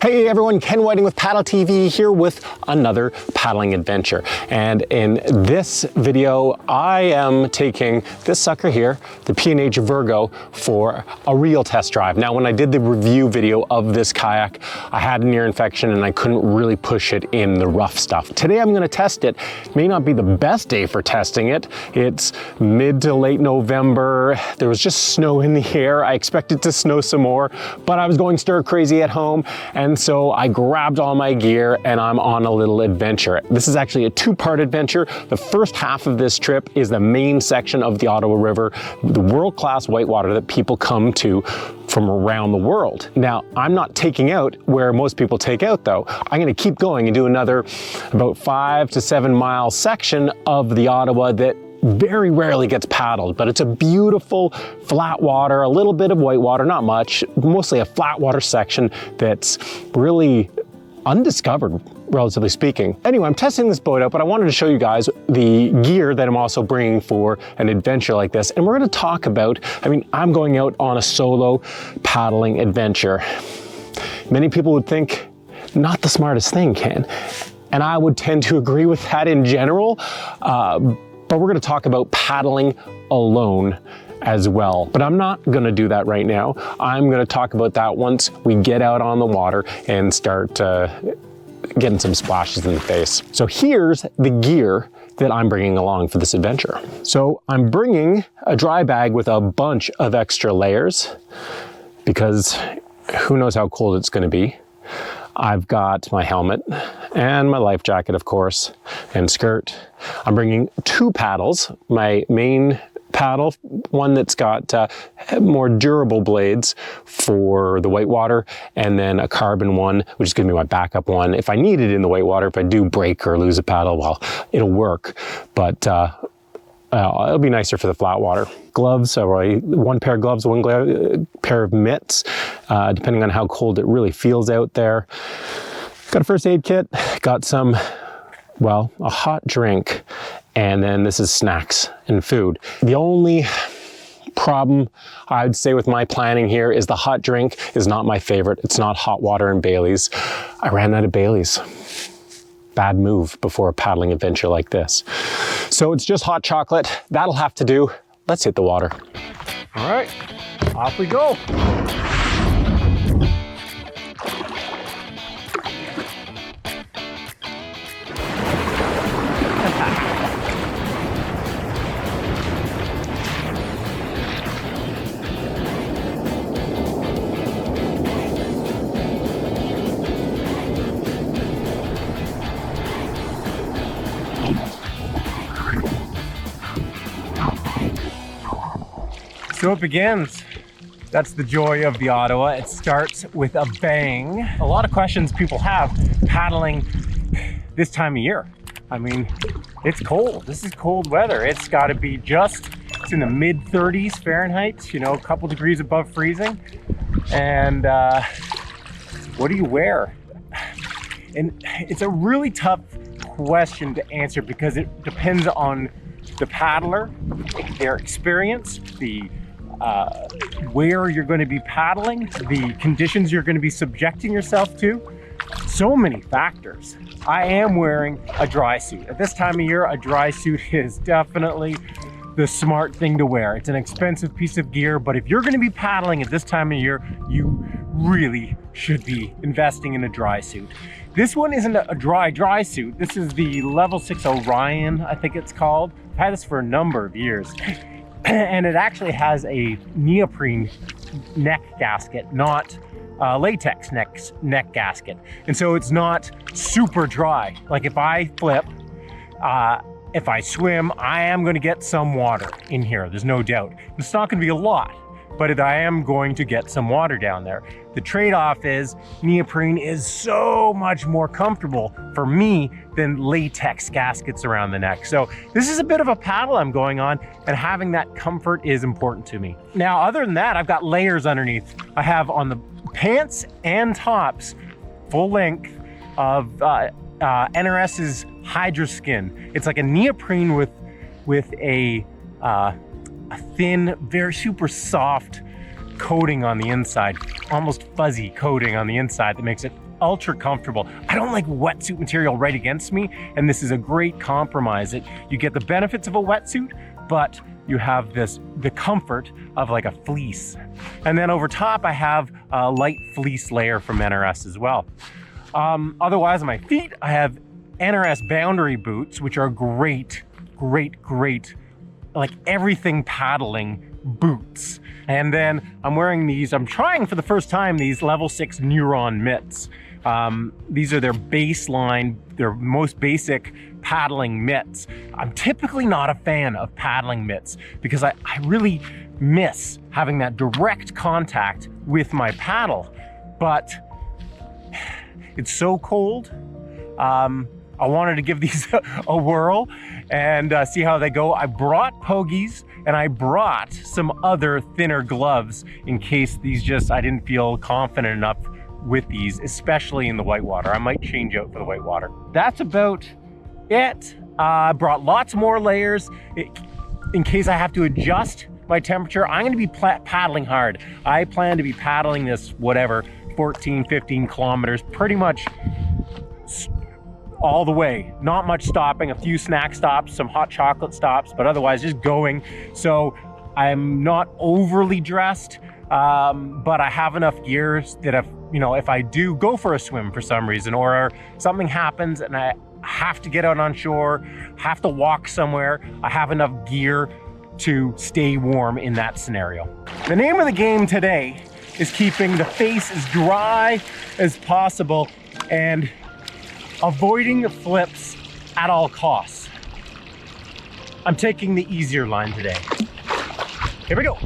Hey everyone, Ken Whiting with Paddle TV here with another paddling adventure. And in this video, I am taking this sucker here, the P&H Virgo, for a real test drive. Now, when I did the review video of this kayak, I had an ear infection and I couldn't really push it in the rough stuff. Today I'm gonna test it. It may not be the best day for testing it. It's mid to late November. There was just snow in the air. I expected to snow some more, but I was going stir crazy at home. And so I grabbed all my gear and I'm on a little adventure. This is actually a two-part adventure. The first half of this trip is the main section of the Ottawa River, the world-class whitewater that people come to from around the world. Now, I'm not taking out where most people take out though. I'm gonna keep going and do another about 5 to 7 mile section of the Ottawa that very rarely gets paddled, but it's a beautiful flat water, a little bit of whitewater, not much, mostly a flat water section that's really undiscovered, relatively speaking. Anyway, I'm testing this boat out, but I wanted to show you guys the gear that I'm also bringing for an adventure like this. And we're gonna talk about, I'm going out on a solo paddling adventure. Many people would think, not the smartest thing, Ken. And I would tend to agree with that in general. But we're gonna talk about paddling alone as well. But I'm not gonna do that right now. I'm gonna talk about that once we get out on the water and start getting some splashes in the face. So here's the gear that I'm bringing along for this adventure. So I'm bringing a dry bag with a bunch of extra layers because who knows how cold it's gonna be. I've got my helmet and my life jacket, of course, and skirt. I'm bringing 2 paddles, my main paddle, one that's got more durable blades for the whitewater, and then a carbon one, which is gonna be my backup one. If I need it in the whitewater, if I do break or lose a paddle, well, it'll work, but it'll be nicer for the flat water. Gloves, one pair of gloves, one pair of mitts, depending on how cold it really feels out there. Got a first aid kit, got some, well, a hot drink, and then this is snacks and food. The only problem I'd say with my planning here is the hot drink is not my favorite. It's not hot water and Bailey's. I ran out of Bailey's. Bad move before a paddling adventure like this. So it's just hot chocolate. That'll have to do. Let's hit the water. All right, off we go. So it begins. That's the joy of the Ottawa. It starts with a bang. A lot of questions people have paddling this time of year. It's cold. This is cold weather. It's got to be it's in the mid 30s Fahrenheit, a couple degrees above freezing. And what do you wear? And it's a really tough question to answer because it depends on the paddler, their experience, where you're going to be paddling, the conditions you're going to be subjecting yourself to. So many factors. I am wearing a dry suit. At this time of year, a dry suit is definitely the smart thing to wear. It's an expensive piece of gear, but if you're going to be paddling at this time of year, you really should be investing in a dry suit. This one isn't a dry suit. This is the Level 6 Orion, I think it's called. I've had this for a number of years. And it actually has a neoprene neck gasket, not latex neck gasket. And so it's not super dry. Like if I flip, if I swim, I am going to get some water in here. There's no doubt. It's not going to be a lot, but I am going to get some water down there. The trade-off is neoprene is so much more comfortable for me than latex gaskets around the neck. So this is a bit of a paddle I'm going on, and having that comfort is important to me. Now, other than that, I've got layers underneath. I have on the pants and tops, full length of NRS's Hydra Skin. It's like a neoprene with a thin, very super soft coating on the inside, almost fuzzy coating on the inside that makes it ultra comfortable. I don't like wetsuit material right against me, and this is a great compromise. You get the benefits of a wetsuit, but you have the comfort of like a fleece. And then over top, I have a light fleece layer from NRS as well. Otherwise, on my feet, I have NRS boundary boots, which are great, like everything paddling boots. And then I'm wearing these, I'm trying for the first time, these level 6 Neuron mitts. These are their baseline, their most basic paddling mitts. I'm typically not a fan of paddling mitts because I really miss having that direct contact with my paddle, but it's so cold. I wanted to give these a whirl and see how they go. I brought pogies and I brought some other thinner gloves in case I didn't feel confident enough with these, especially in the whitewater. I might change out for the whitewater. That's about it. I brought lots more layers in case I have to adjust my temperature. I'm gonna be paddling hard. I plan to be paddling this, 14, 15 kilometers, pretty much all the way. Not much stopping, a few snack stops, some hot chocolate stops, but otherwise just going. So I'm not overly dressed, but I have enough gear that if I do go for a swim for some reason, or something happens and I have to get out on shore, have to walk somewhere, I have enough gear to stay warm in that scenario. The name of the game today is keeping the face as dry as possible and avoiding flips at all costs. I'm taking the easier line today. Here we go.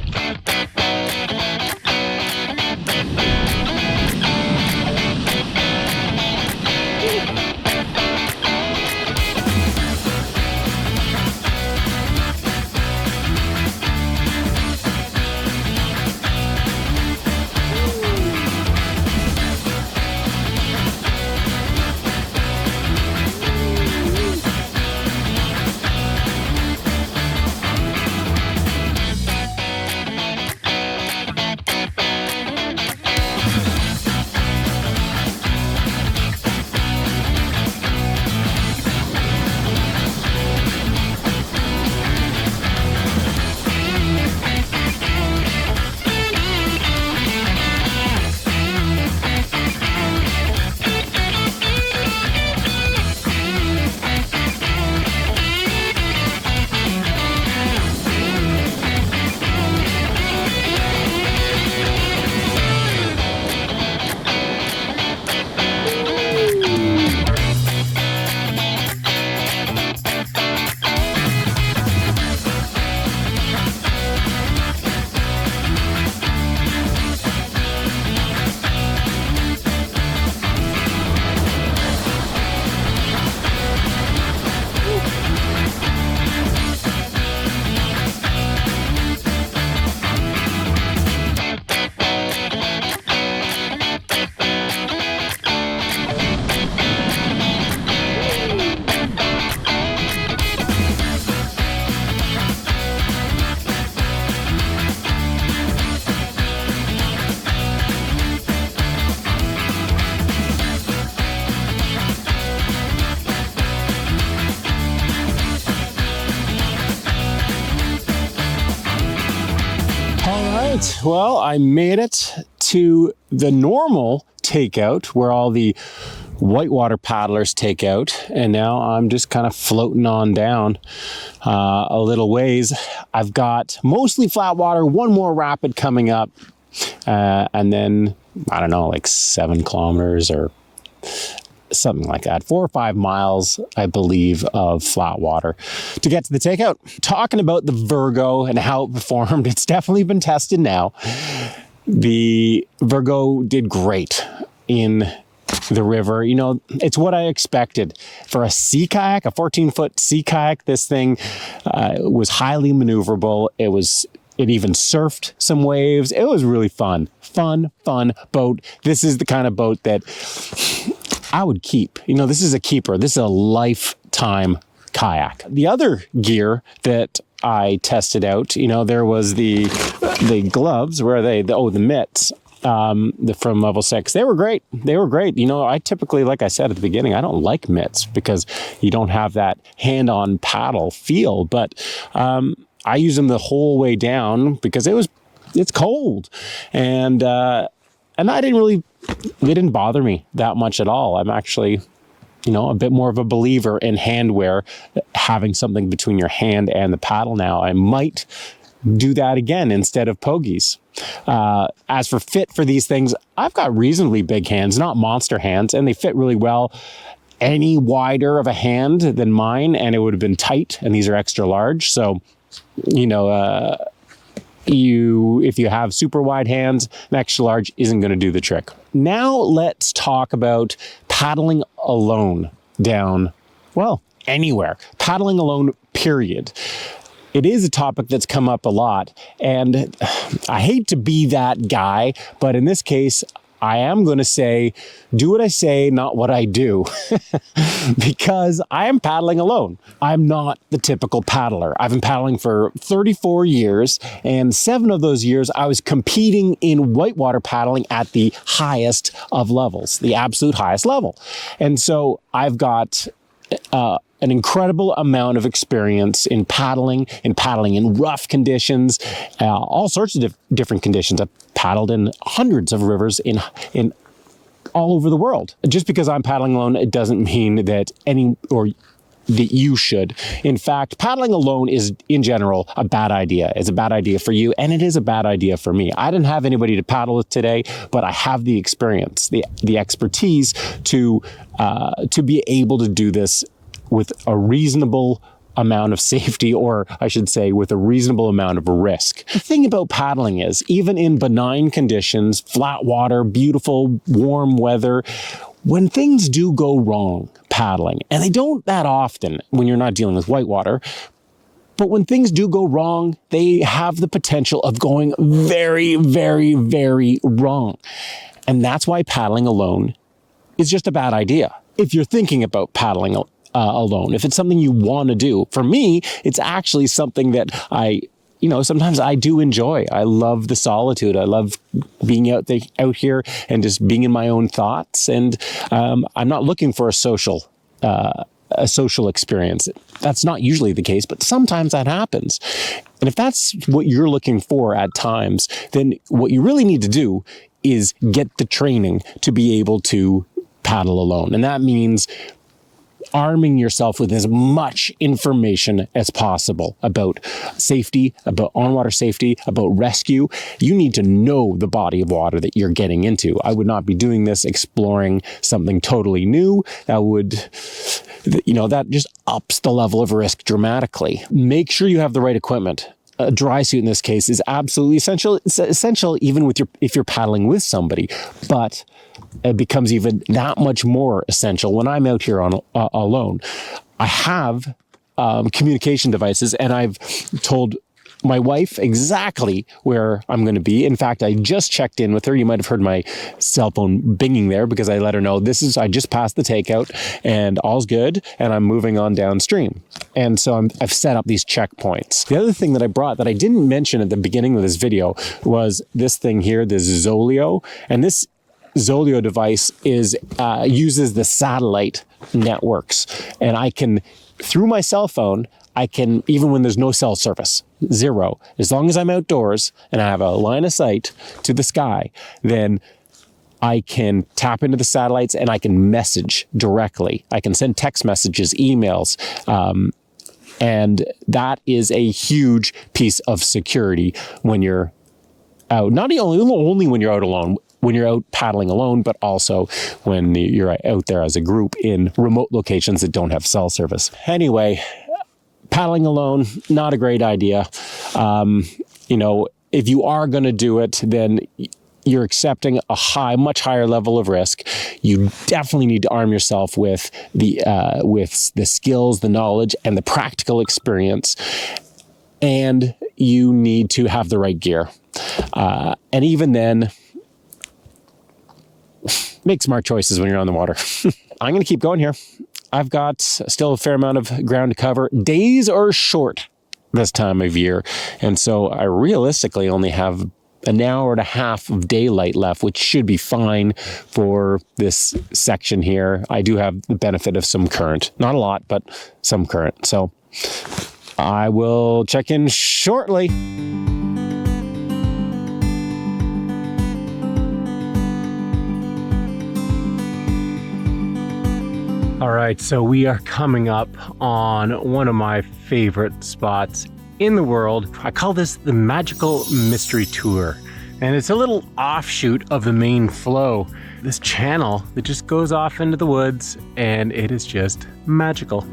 Well, I made it to the normal takeout where all the whitewater paddlers take out, and now I'm just kind of floating on down a little ways. I've got mostly flat water, one more rapid coming up, and then I don't know, like 7 kilometers or something like that, 4 or 5 miles, I believe, of flat water to get to the takeout. Talking about the Virgo and how it performed, it's definitely been tested now. The Virgo did great in the river. You know, it's what I expected. For a sea kayak, a 14-foot sea kayak, this thing was highly maneuverable. It even surfed some waves. It was really fun boat. This is the kind of boat that I would keep. You know, this is a keeper. This is a lifetime kayak. The other gear that I tested out, you know, there was the gloves. Where are they? The mitts. from level 6. They were great. They were great. You know, I typically, like I said at the beginning, I don't like mitts because you don't have that hand-on paddle feel, but I use them the whole way down because it's cold. And they didn't bother me that much at all. I'm actually, you know, a bit more of a believer in handwear, having something between your hand and the paddle now. I might do that again instead of pogies. As for fit for these things, I've got reasonably big hands, not monster hands, and they fit really well. Any wider of a hand than mine, and it would have been tight, and these are extra large. So, you know, if you have super wide hands, an extra large isn't going to do the trick. Now let's talk about paddling alone down, well, anywhere. Paddling alone, period. It is a topic that's come up a lot, and I hate to be that guy, but in this case, I am going to say, do what I say, not what I do, because I am paddling alone. I'm not the typical paddler. I've been paddling for 34 years, and 7 of those years I was competing in whitewater paddling at the highest of levels, the absolute highest level. And so I've got an incredible amount of experience in paddling in rough conditions, all sorts of different conditions. I've paddled in hundreds of rivers in all over the world. Just because I'm paddling alone, it doesn't mean that that you should. In fact, paddling alone is, in general, a bad idea. It's a bad idea for you, and it is a bad idea for me. I didn't have anybody to paddle with today, but I have the experience, the expertise to be able to do this with a reasonable amount of safety, or I should say with a reasonable amount of risk. The thing about paddling is, even in benign conditions, flat water, beautiful, warm weather, when things do go wrong paddling, and they don't that often when you're not dealing with whitewater, but when things do go wrong, they have the potential of going very, very, very wrong. And that's why paddling alone is just a bad idea. If you're thinking about paddling alone, if it's something you want to do. For me, it's actually something that sometimes I do enjoy. I love the solitude. I love being out here and just being in my own thoughts. And I'm not looking for a social experience. That's not usually the case, but sometimes that happens. And if that's what you're looking for at times, then what you really need to do is get the training to be able to paddle alone. And that means arming yourself with as much information as possible about safety, about on-water safety, about rescue. You need to know the body of water that you're getting into. I would not be doing this exploring something totally new. That just ups the level of risk dramatically. Make sure you have the right equipment. A dry suit in this case is absolutely essential. It's essential even if you're paddling with somebody, but it becomes even that much more essential when I'm out here alone. I have communication devices, and I've told my wife exactly where I'm going to be. In fact, I just checked in with her. You might have heard my cell phone binging there because I let her know I just passed the takeout and all's good, and I'm moving on downstream. And so I've set up these checkpoints. The other thing that I brought that I didn't mention at the beginning of this video was this thing here, this Zoleo. And this Zoleo device uses the satellite networks. And I can, through my cell phone, even when there's no cell service, zero, as long as I'm outdoors and I have a line of sight to the sky, then I can tap into the satellites and I can message directly. I can send text messages, emails, and that is a huge piece of security when you're out, not only when you're out alone, when you're out paddling alone, but also when you're out there as a group in remote locations that don't have cell service. Anyway, paddling alone, not a great idea. If you are going to do it, then you're accepting a much higher level of risk. You definitely need to arm yourself with the skills, the knowledge, and the practical experience. And you need to have the right gear. And even then, make smart choices when you're on the water. I'm going to keep going here. I've got still a fair amount of ground to cover. Days are short this time of year. And so I realistically only have an hour and a half of daylight left, which should be fine for this section here. I do have the benefit of some current. Not a lot, but some current. So I will check in shortly. All right, so we are coming up on one of my favorite spots in the world. I call this the Magical Mystery Tour, and it's a little offshoot of the main flow. This channel that just goes off into the woods, and it is just magical.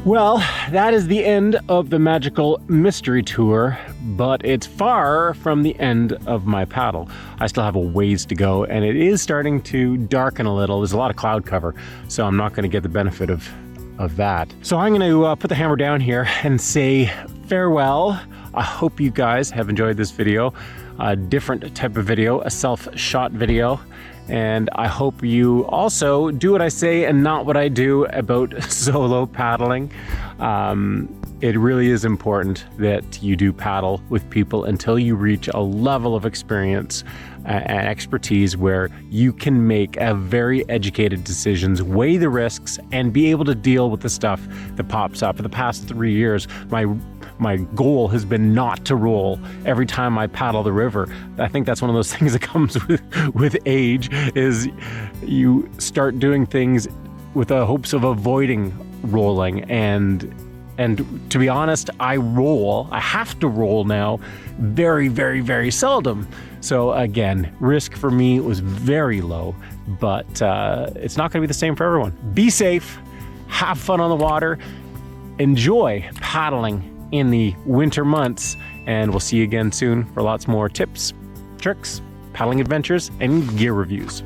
Well, that is the end of the Magical Mystery Tour, but it's far from the end of my paddle. I still have a ways to go, and it is starting to darken a little. There's a lot of cloud cover, so I'm not going to get the benefit of that. So I'm going to put the hammer down here and say farewell. I hope you guys have enjoyed this video, a different type of video, a self-shot video. And I hope you also do what I say and not what I do about solo paddling. It really is important that you do paddle with people until you reach a level of experience and expertise where you can make a very educated decisions, weigh the risks, and be able to deal with the stuff that pops up. For the past 3 years, my goal has been not to roll every time I paddle the river. I think that's one of those things that comes with age, is you start doing things with the hopes of avoiding rolling. And to be honest, I have to roll now very, very, very seldom. So again, risk for me was very low, but it's not gonna be the same for everyone. Be safe, have fun on the water, enjoy paddling in the winter months, and we'll see you again soon for lots more tips, tricks, paddling adventures, and gear reviews.